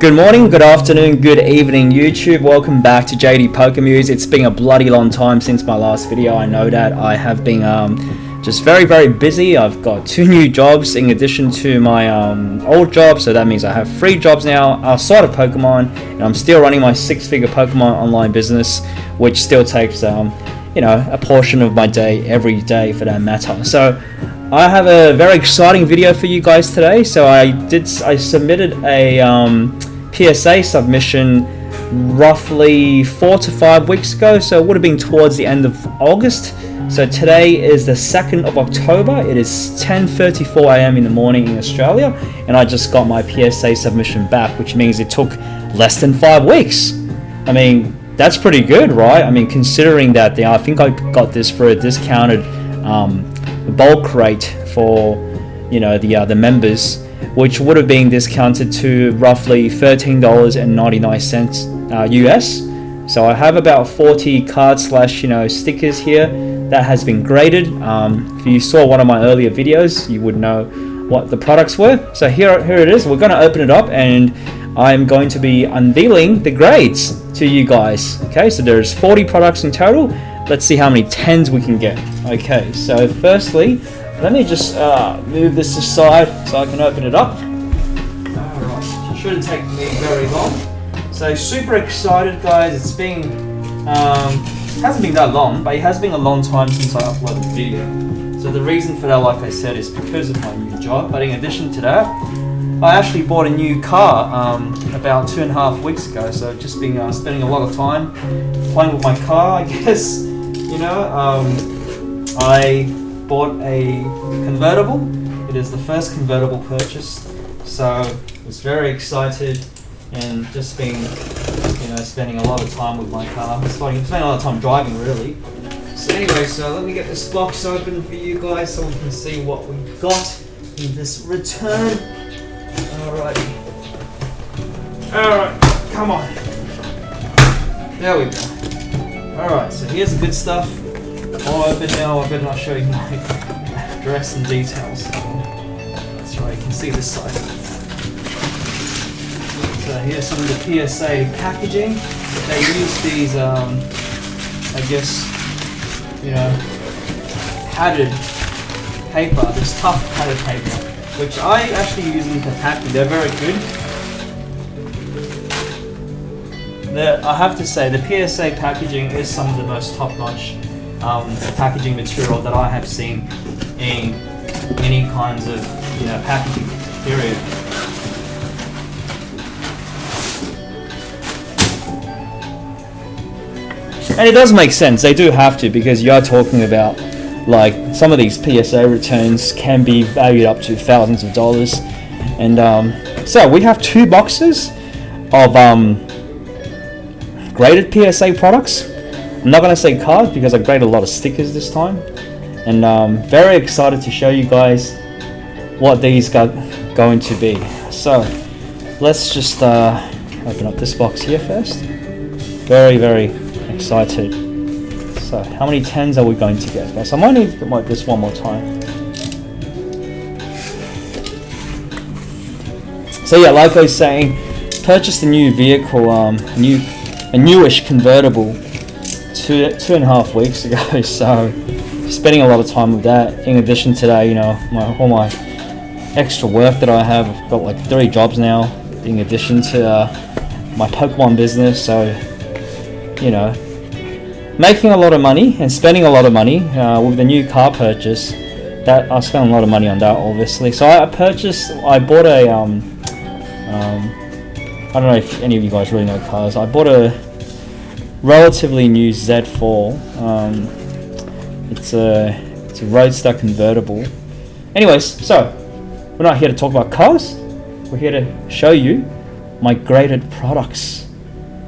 Good morning, good afternoon, good evening YouTube. Welcome back to JD Pokemuse. It's been a bloody long time since my last video. I know that I have been just very busy. I've got 2 new jobs in addition to my old job, so that means I have 3 jobs now outside of Pokemon, and I'm still running my 6-figure Pokemon online business, which still takes you know, a portion of my day every day for that matter. So I have a very exciting video for you guys today. So I submitted a PSA submission roughly 4 to 5 weeks ago, so it would have been towards the end of August. So today is the 2nd of October. It is 10:34 a.m. in the morning in Australia, and I just got my PSA submission back, which means it took less than 5 weeks. I mean, that's pretty good, right? I mean, considering that I think I got this for a discounted bulk rate for, you know, the members, which would have been discounted to roughly $13.99 US. So I have about 40 cards / stickers here that has been graded. If you saw one of my earlier videos, you would know what the products were. So here it is. We're going to open it up, and I'm going to be unveiling the grades to you guys. Okay, so there's 40 products in total. Let's see how many 10s we can get. Okay, so firstly, let me just move this aside so I can open it up. Alright, shouldn't take me very long. So super excited, guys. It's been, hasn't been that long, but it has been a long time since I uploaded a video. So the reason for that, like I said, is because of my new job. But in addition to that, I actually bought a new car about 2.5 weeks ago. So I've just been spending a lot of time playing with my car, I guess. You know, I bought a convertible. It is the first convertible purchase, so I was very excited and just been, you know, spending a lot of time with my car. Spending a lot of time driving, really. So anyway, so let me get this box open for you guys so we can see what we've got in this return. Alright, come on. There we go. Alright, so here's the good stuff. All open now. I better not show you my address and details. That's right, you can see this side. So here's some of the PSA packaging. They use these, I guess, you know, padded paper, this tough padded paper, which I actually use in for packing. They're very good. I have to say, the PSA packaging is some of the most top-notch packaging material that I have seen in any kinds of, you know, packaging, period. And it does make sense. They do have to, because you are talking about, like, some of these PSA returns can be valued up to thousands of dollars. And so we have 2 boxes of graded PSA products. I'm not going to say cards because I graded a lot of stickers this time, and very excited to show you guys what these are going to be. So let's just open up this box here first. Very excited. So how many 10s are we going to get? So I might need to get this one more time. So yeah, like I was saying, purchased a new vehicle, a newish convertible 2.5 weeks ago, so spending a lot of time with that. In addition to that, you know, all my extra work that I have. I've got like 3 jobs now, in addition to my Pokemon business. So, you know, making a lot of money and spending a lot of money with the new car purchase. That I spent a lot of money on that, obviously. So I bought a I don't know if any of you guys really know cars. I bought a relatively new Z4. It's a Roadster convertible. Anyways, so we're not here to talk about cars. We're here to show you my graded products.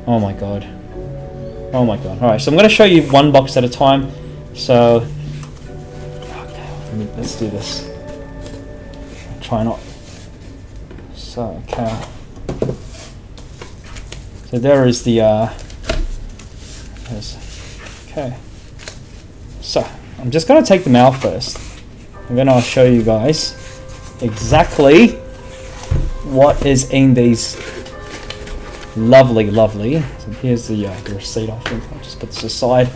Oh my god. Alright, so I'm going to show you one box at a time. So okay, let's do this. Try not. So okay. So there is the okay. So I'm just going to take them out first, and then I'll show you guys exactly what is in these Lovely, lovely. So here's the receipt. I think I'll just put this aside.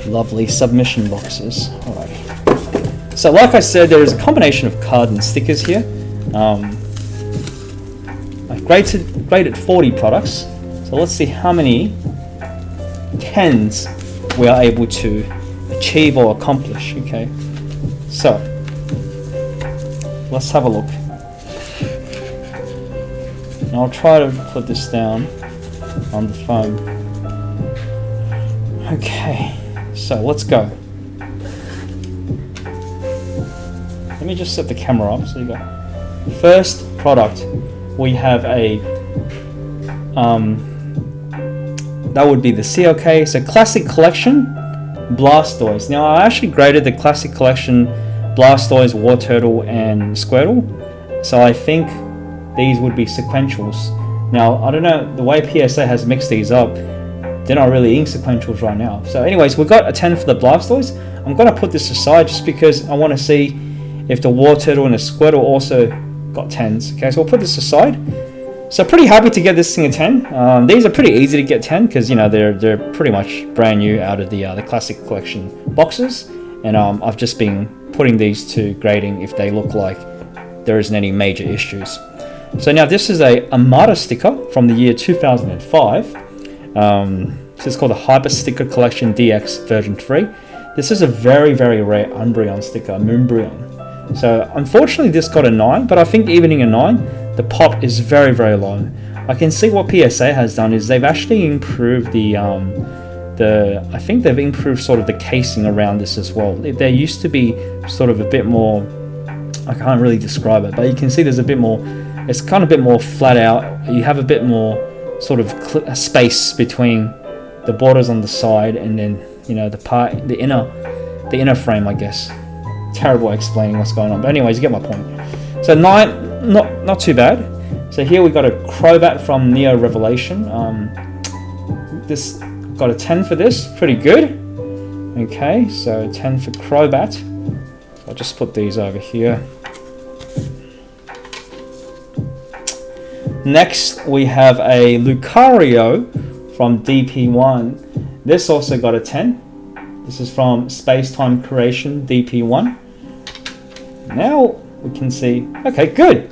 Lovely submission boxes. Alrighty. So like I said, there is a combination of cards and stickers here. I've graded 40 products. So let's see how many 10s we are able to achieve or accomplish. Okay. So let's have a look. And I'll try to put this down on the phone. Okay, so let's go. Let me just set the camera up so you got. First product, we have a that would be the CLK. So Classic Collection Blastoise. Now I actually graded the Classic Collection Blastoise, War Turtle, and Squirtle. So I think these would be sequentials. Now, I don't know, the way PSA has mixed these up, they're not really in sequentials right now. So anyways, we got a 10 for the Blastoise. I'm going to put this aside just because I want to see if the War Turtle and the Squirtle also got 10s. Okay, so we'll put this aside. So pretty happy to get this thing a 10. These are pretty easy to get 10 because, you know, they're pretty much brand new out of the Classic Collection boxes. And I've just been putting these to grading if they look like there isn't any major issues. So now this is a Amada sticker from the year 2005. This is called the Hyper Sticker Collection DX version 3. This is a very, very rare Umbreon sticker, Moonbreon. So unfortunately this got a 9, but I think even in a 9, the pop is very, very low. I can see what PSA has done is they've actually improved I think they've improved sort of the casing around this as well. There used to be sort of a bit more, I can't really describe it, but you can see there's a bit more. It's kind of a bit more flat out. You have a bit more sort of space between the borders on the side and then, you know, the inner frame, I guess. Terrible explaining what's going on, but anyways, you get my point. So 9, not too bad. So here we got a Crobat from Neo Revelation. This got a 10 for this, pretty good. Okay, so 10 for Crobat. I'll just put these over here. Next, we have a Lucario from DP1. This also got a 10. This is from Space Time Creation DP1. Now we can see, okay, good.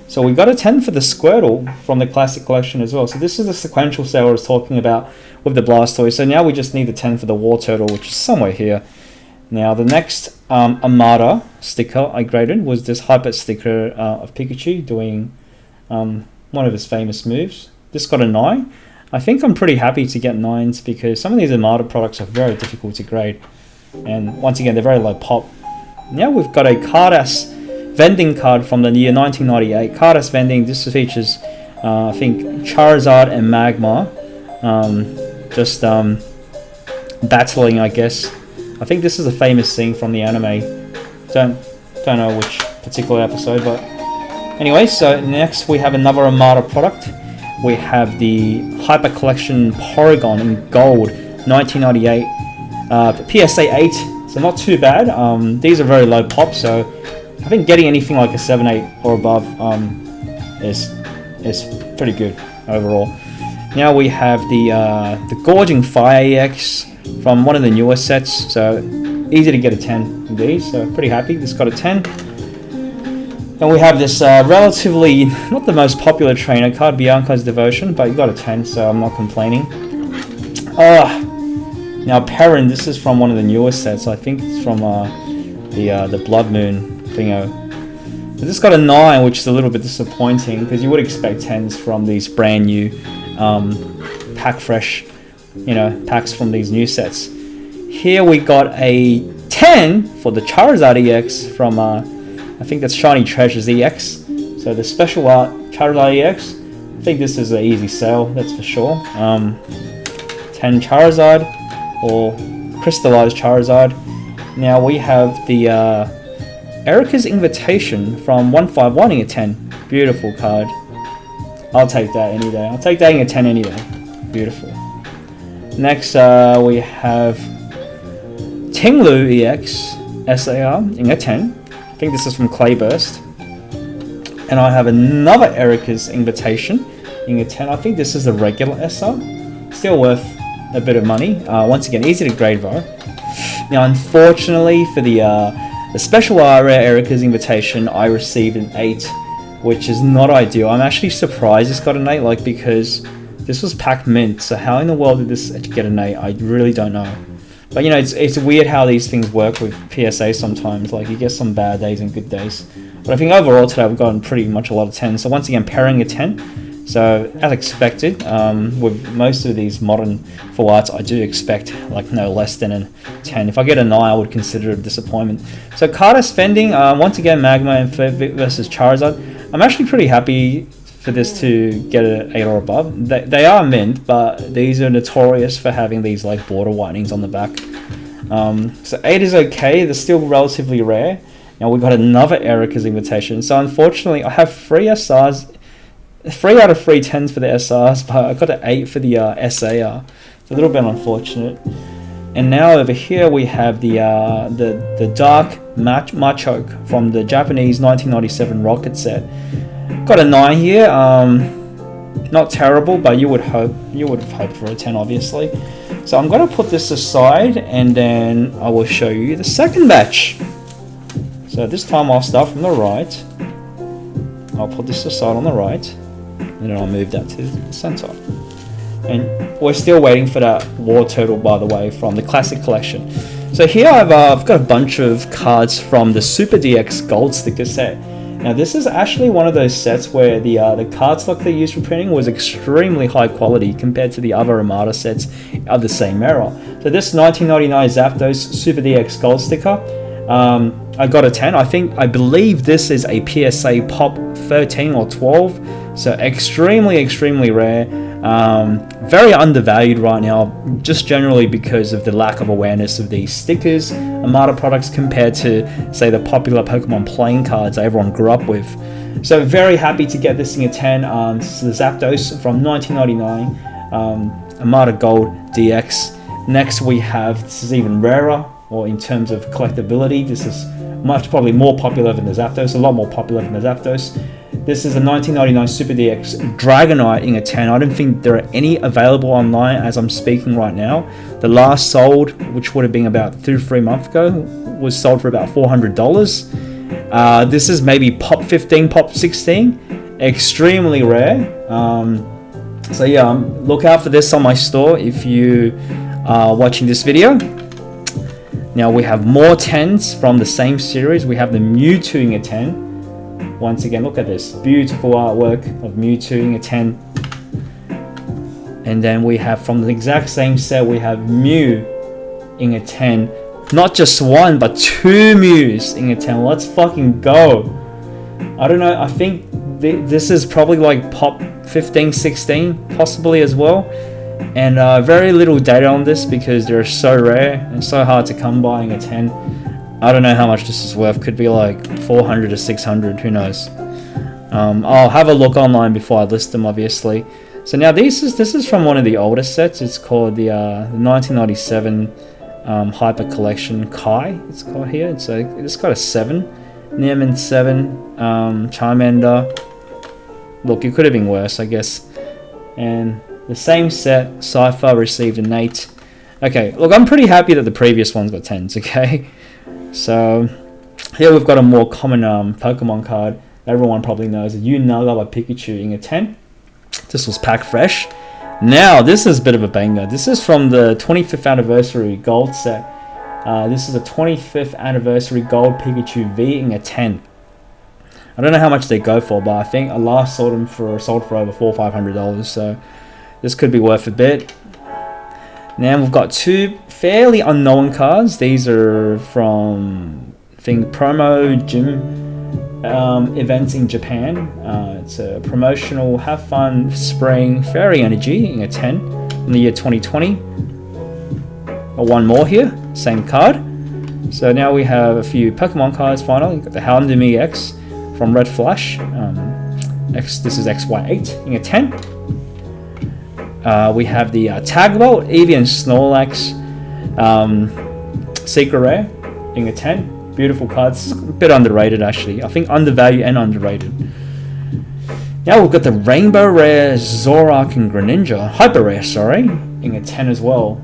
So we got a 10 for the Squirtle from the Classic Collection as well. So this is the sequential sale I was talking about with the Blastoise. So now we just need the 10 for the War Turtle, which is somewhere here. Now the next Amada sticker I graded was this Hyper sticker of Pikachu doing one of his famous moves. This got a 9. I think I'm pretty happy to get 9s because some of these Amada products are very difficult to grade. And once again, they're very low pop. Now we've got a Cardass vending card from the year 1998. Cardass vending, this features, I think, Charizard and Magma. Just battling, I guess. I think this is a famous scene from the anime. Don't know which particular episode, but anyway, so next we have another Amada product. We have the Hyper Collection Porygon in gold, 1998, PSA 8, so not too bad. These are very low pop, so I think getting anything like a 7, 8 or above is pretty good overall. Now we have the Gorging Fire EX from one of the newer sets, so easy to get a 10 in these, so pretty happy. This got a 10. Then we have this relatively, not the most popular trainer card, Bianca's Devotion, but you got a 10, so I'm not complaining. Now Perrin, this is from one of the newer sets. I think it's from the Blood Moon thingo. But this got a 9, which is a little bit disappointing because you would expect 10s from these brand new pack fresh, packs from these new sets. Here we got a 10 for the Charizard EX from I think that's Shiny Treasures EX. So the special art Charizard EX. I think this is an easy sale, that's for sure. 10 Charizard or crystallized Charizard. Now we have the Erica's Invitation from 151 in a 10. Beautiful card. I'll take that any day. I'll take that in a 10 any day. Beautiful. Next we have Tinglu EX SAR in a 10. I think this is from Clayburst. And I have another Erica's Invitation in a 10. I think this is a regular SR. Still worth a bit of money. Once again, easy to grade though. Now, unfortunately for the special rare Erica's invitation, I received an 8, which is not ideal. I'm actually surprised this got an 8, like, because this was packed mint. So how in the world did this get an 8? I really don't know. But you know, it's weird how these things work with PSA sometimes. Like, you get some bad days and good days. But I think overall today we've gotten pretty much a lot of 10s. So once again, pairing a 10. So as expected, with most of these modern full arts, I do expect like no less than a 10. If I get a 9, I would consider it a disappointment. So card spending, once again, Magma and versus Charizard. I'm actually pretty happy for this to get an 8 or above. They are mint, but these are notorious for having these like border whitenings on the back. So 8 is okay. They're still relatively rare. Now we've got another Erica's invitation. So unfortunately, I have 3 SRs. 3 out of 3 10s for the SRs, but I got an 8 for the SAR. It's a little bit unfortunate. And now over here we have the Dark Machoke from the Japanese 1997 Rocket set. Got a 9 here. Not terrible, but you would have hoped for a 10, obviously. So I'm going to put this aside, and then I will show you the second batch. So this time I'll start from the right. I'll put this aside on the right, and then I'll move that to the center. And we're still waiting for that War Turtle, by the way, from the Classic Collection. So here I've got a bunch of cards from the Super DX Gold Sticker set. Now this is actually one of those sets where the cardstock they used for printing was extremely high quality compared to the other Amada sets of the same era. So this 1999 Zapdos Super DX Gold Sticker, I got a 10. I believe this is a PSA Pop 13 or 12, so extremely rare. Very undervalued right now, just generally because of the lack of awareness of these stickers, Amada products, compared to, say, the popular Pokemon playing cards everyone grew up with. So very happy to get this thing a 10. This is the Zapdos from 1999, Amada Gold DX. Next we have, this is even rarer, or in terms of collectability, this is probably more popular than the Zapdos, a lot more popular than the Zapdos. This is a 1999 Super DX Dragonite in a 10. I don't think there are any available online as I'm speaking right now. The last sold, which would have been about 2 or 3 months ago, was sold for about $400. This is maybe Pop 15, Pop 16. Extremely rare. So yeah, look out for this on my store if you are watching this video. Now we have more 10s from the same series. We have the Mewtwo in a 10. Once again, look at this beautiful artwork of Mewtwo in a 10. And then we have, from the exact same set, we have Mew in a 10. Not just 1, but 2 Mews in a 10. Let's fucking go. I don't know, I think this is probably like Pop 15, 16, possibly as well. And very little data on this because they're so rare and so hard to come by in a 10. I don't know how much this is worth. Could be like 400 to 600, who knows. I'll have a look online before I list them, obviously. So now this is from one of the older sets. It's called the 1997 Hyper Collection Kai. It's called here. It's got a 7, Nearman 7, Charmander. Look, it could have been worse, I guess. And the same set, Cypher received an 8. Okay, look, I'm pretty happy that the previous ones got 10s, okay? So, here we've got a more common Pokemon card everyone probably knows, a Unaga by Pikachu in a 10. This was packed fresh. Now, this is a bit of a banger. This is from the 25th anniversary gold set. This is a 25th anniversary gold Pikachu V in a 10. I don't know how much they go for, but I think I last sold them for over $400 or $500, so this could be worth a bit. Now we've got 2 fairly unknown cards. These are from, I think, promo gym events in Japan. It's a promotional Have Fun Spring Fairy Energy in a 10 in the year 2020. One more here, same card. So now we have a few Pokemon cards finally. Got the Houndoom EX from Red Flash. This is XY8 in a 10. We have the Tagbolt, Eevee and Snorlax Secret Rare in a 10. Beautiful cards. This is a bit underrated actually. I think undervalued and underrated. Now we've got the Rainbow Rare Zorak and Greninja. Hyper Rare, sorry. In a 10 as well.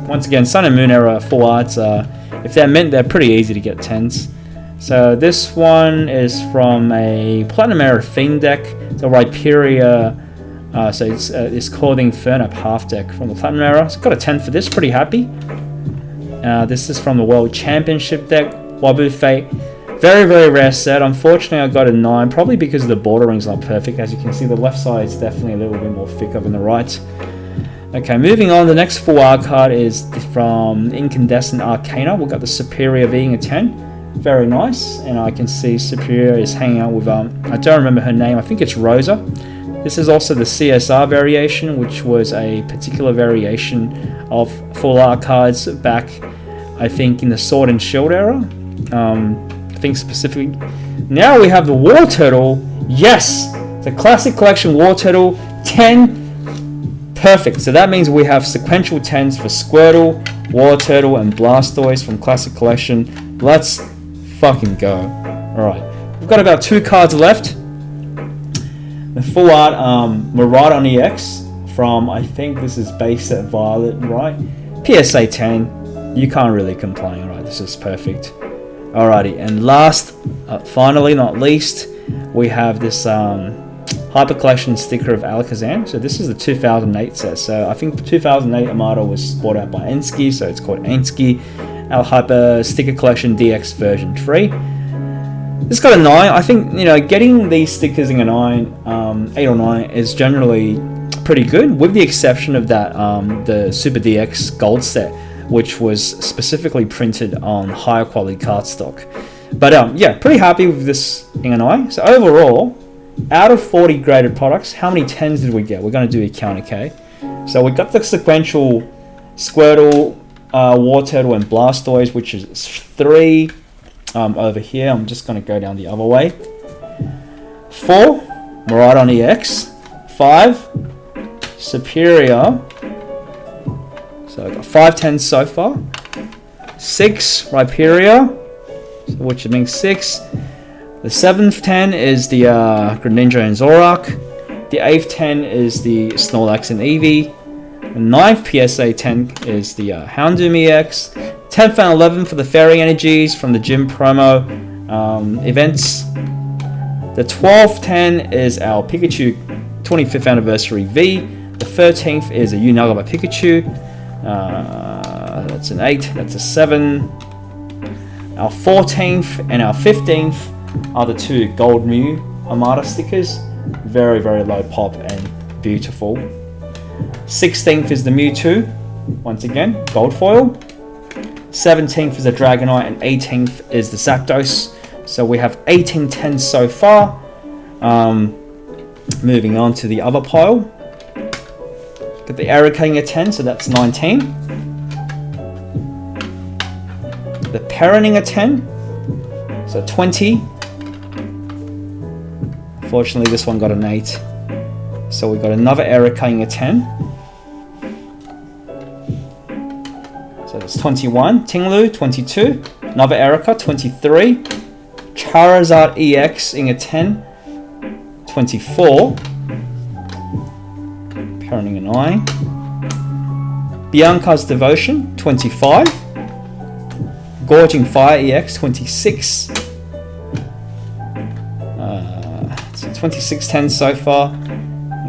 Once again, Sun and Moon era full arts. If they're mint, they're pretty easy to get 10s. So this one is from a Platinum Era theme deck. The Rhyperior. So it's called Inferno half deck from the Platinum Era. It's got a 10 for this. Pretty happy. This is from the World Championship deck. Wabu Fate. Very, very rare set. Unfortunately, I got a 9, probably because the bordering's not perfect. As you can see, the left side is definitely a little bit more thicker than the right. Okay, moving on. The next full art card is from Incandescent Arcana. We've got the Superior being a 10. Very nice. And I can see Superior is hanging out with, I don't remember her name. I think it's Rosa. This is also the CSR variation, which was a particular variation of full art cards back, I think, in the Sword and Shield era. I think specifically. Now we have the War Turtle. Yes! The Classic Collection War Turtle 10. Perfect. So that means we have sequential 10s for Squirtle, War Turtle, and Blastoise from Classic Collection. Let's fucking go. Alright. We've got about 2 cards left. The full art Maraudon EX from, I think this is base set Violet, right? PSA 10. You can't really complain, right? This is perfect. Alrighty, and last, finally not least, we have this Hyper Collection sticker of Alakazam. So this is the 2008 set. So I think 2008 Amada was bought out by Ansky, so it's called Ansky Al Hyper Sticker Collection DX version 3. This got a 9. I think, you know, getting these stickers in a 9, 8 or 9 is generally pretty good, with the exception of that the Super DX Gold set, which was specifically printed on higher quality cardstock. But yeah, pretty happy with this in an eye. So overall, out of 40 graded products, how many 10s did we get? We're going to do a count, okay? So we got the sequential Squirtle, War Turtle, and Blastoise, which is 3 over here. I'm just going to go down the other way. 4, Maraudon EX. 5, Superior. So I got 5 10s so far. 6, Rhyperior, which means 6. The 7th 10 is the Greninja and Zorak. The 8th 10 is the Snorlax and Eevee. The 9th PSA 10 is the Houndoom EX. 10th and 11th for the Fairy Energies from the Gym promo events. The 12th 10 is our Pikachu 25th Anniversary V. The 13th is a Unaga by Pikachu. That's an 8, that's a 7. Our 14th and our 15th are the 2 Gold Mew Amada stickers. Very, very low pop and beautiful. 16th is the Mewtwo, once again, gold foil. 17th is the Dragonite, and 18th is the Zapdos. So we have 18 10s so far. Moving on to the other pile. Got the Arrow a 10, so that's 19. The Parenting a 10, so 20. Fortunately, this one got an 8. So we got another Arrow a 10. So that's 21. Tinglu, 22. Another Erica, 23. Charizard EX in a 10. 24. Parenting an 9. Bianca's Devotion, 25. Gorging Fire EX, 26. So 26 10s so far.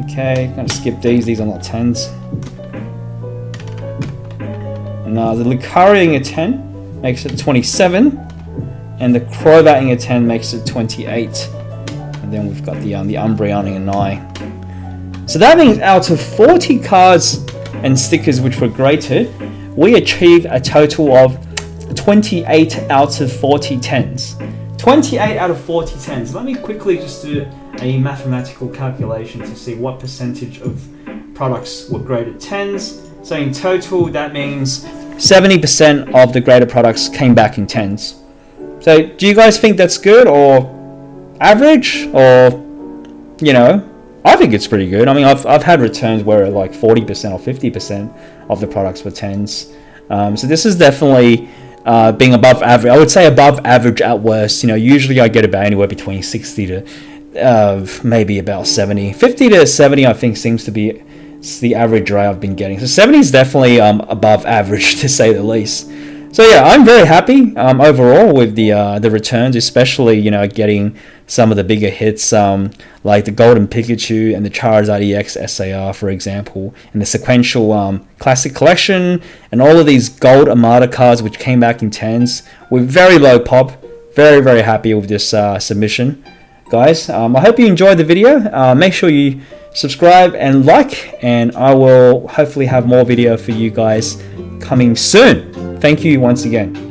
Okay, gonna skip these are not 10s. Now the Lucario a 10 makes it 27, and the Crobat a 10 makes it 28. And then we've got the Umbreon a 9. So that means out of 40 cards and stickers which were graded, we achieved a total of 28 out of 40 10s. 28 out of 40 10s. Let me quickly just do a mathematical calculation to see what percentage of products were graded 10s. So in total, that means 70% of the graded products came back in 10s. So do you guys think that's good or average, or, you know, I think it's pretty good. I mean, I've had returns where like 40% or 50% of the products were 10s. So this is definitely being above average. I would say above average at worst. You know, usually I get about anywhere between 60 to maybe about 70. 50 to 70 I think seems to be the average rate I've been getting. So 70 is definitely above average, to say the least. So yeah, I'm very happy overall with the returns, especially, you know, getting some of the bigger hits like the Golden Pikachu and the Charizard EX SAR, for example, and the sequential Classic Collection, and all of these gold Amada cards which came back in 10s with very low pop. Very, very happy with this submission, guys. I hope you enjoyed the video. Make sure you subscribe and like, and I will hopefully have more video for you guys coming soon. Thank you once again.